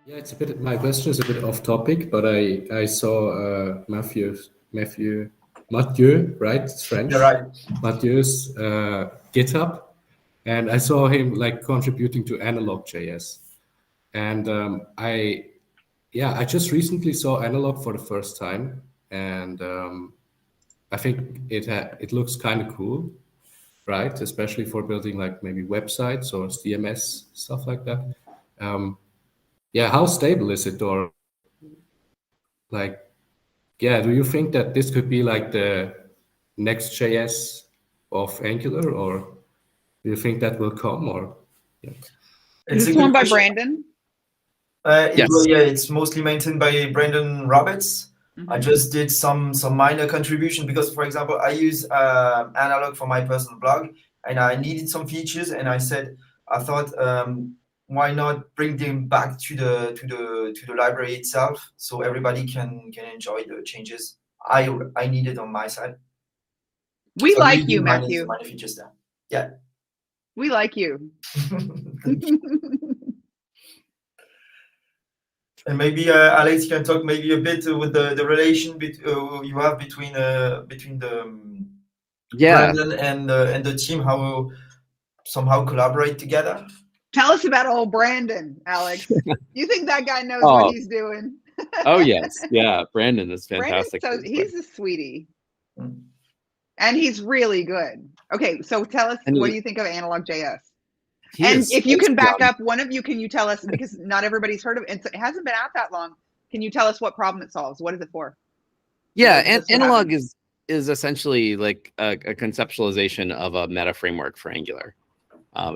Yeah, it's a bit. My question is a bit off topic, but I saw Matthieu, right? It's You're French. right. Matthieu's GitHub, and I saw him like contributing to AnalogJS, and I just recently saw Analog for the first time, and I think it looks kind of cool, right? Especially for building like maybe websites or CMS stuff like that. Um, yeah, how stable is it, or like, yeah, do you think that this could be like the next JS of Angular, or do you think that will come, or yeah? Is It's a this good one by question. Brandon? Well, Yes. yeah, it's mostly maintained by Brandon Roberts. I Mhm. just did some minor contribution because, for example, I use Analog for my personal blog, and I needed some features, and I thought, why not bring them back to the library itself so everybody can enjoy the changes I needed on my side. We So I like really you, did minor Matthieu. features there. Yeah. We like you. And maybe Alex, you can talk maybe a bit with the relation you have between the Brandon and the team, how somehow collaborate together. Tell us about old Brandon, Alex. You think that guy knows Oh. what he's doing? Oh yes, yeah. Brandon is Brandon's fantastic. he's a sweetie, Mm. and he's really good. Okay, so tell us, And what he- do you think of AnalogJS? He And is if you so can back strong. up, one of you, can you tell us, because not everybody's heard of it, it hasn't been out that long. Can you tell us what problem it solves? What is it for? Yeah, Because and that's what Analog happens. is essentially like a conceptualization of a meta framework for Angular.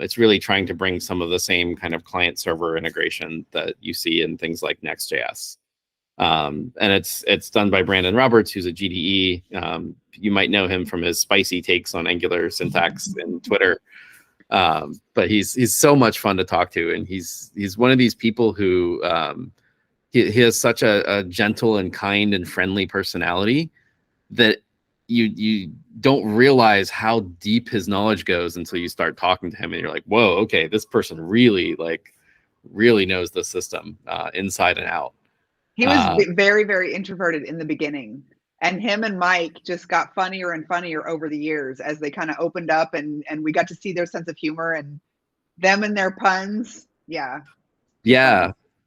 It's really trying to bring some of the same kind of client server integration that you see in things like Next.js. And it's done by Brandon Roberts, who's a GDE. You might know him from his spicy takes on Angular syntax in Twitter. But he's so much fun to talk to, and he's one of these people who he has such a gentle and kind and friendly personality that you don't realize how deep his knowledge goes until you start talking to him, and you're like, whoa, okay, this person really knows the system inside and out. He was very, very introverted in the beginning, and him and Mike just got funnier and funnier over the years as they kind of opened up, and we got to see their sense of humor and them and their puns. Yeah.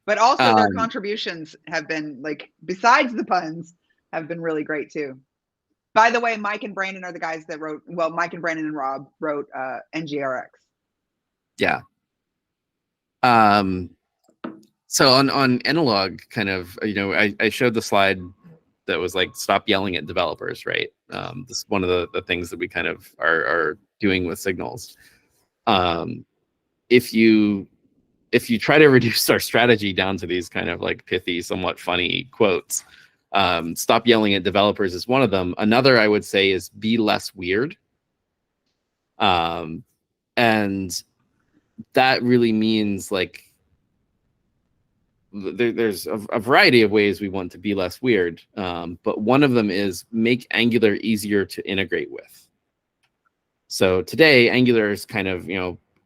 But also their contributions have been, like, besides the puns, have been really great too. By the way, Mike and Brandon are the guys that wrote, well, Mike and Brandon and Rob wrote NGRX. Yeah. So on Analog, kind of, I showed the slide that was like, stop yelling at developers, right? This is one of the things that we kind of are doing with signals. If you try to reduce our strategy down to these kind of like pithy, somewhat funny quotes, stop yelling at developers is one of them. Another I would say is be less weird. And that really means, like, there's a variety of ways we want to be less weird, but one of them is make Angular easier to integrate with. So today, Angular is kind of,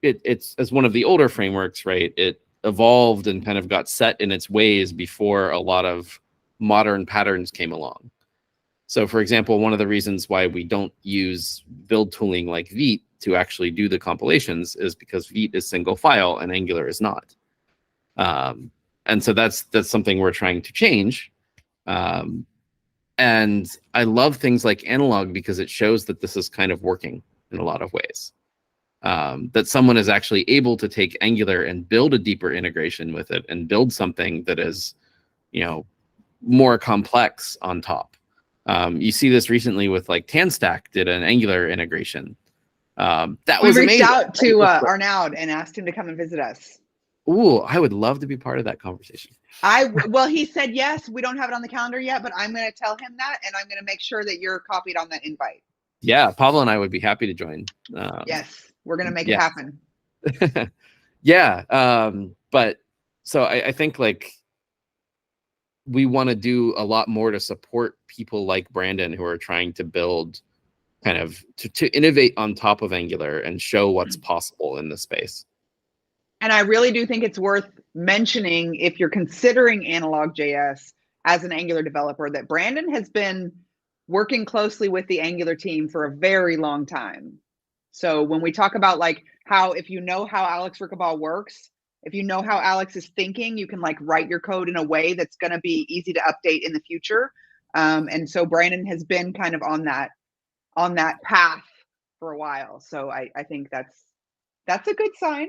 it's as one of the older frameworks, right? It evolved and kind of got set in its ways before a lot of modern patterns came along. So, for example, one of the reasons why we don't use build tooling like Vite to actually do the compilations is because Vite is single file and Angular is not. And so that's something we're trying to change. And I love things like Analog because it shows that this is kind of working in a lot of ways. That someone is actually able to take Angular and build a deeper integration with it and build something that is, more complex on top. You see this recently with, like, Tanstack did an Angular integration. That was amazing. We reached out to Arnaud and asked him to come and visit us. Ooh, I would love to be part of that conversation. Well, he said yes. We don't have it on the calendar yet, but I'm going to tell him that, and I'm going to make sure that you're copied on that invite. Yeah, Pablo and I would be happy to join. Yes, we're going to make it happen. Yeah, but so I think, like, we want to do a lot more to support people like Brandon who are trying to build kind of to innovate on top of Angular and show what's possible in the space. And I really do think it's worth mentioning, if you're considering AnalogJS as an Angular developer, that Brandon has been working closely with the Angular team for a very long time. So when we talk about like how, if you know how Alex Rickabaugh works, if you know how Alex is thinking, you can like write your code in a way that's going to be easy to update in the future. And so Brandon has been kind of on that path for a while. So I think that's a good sign.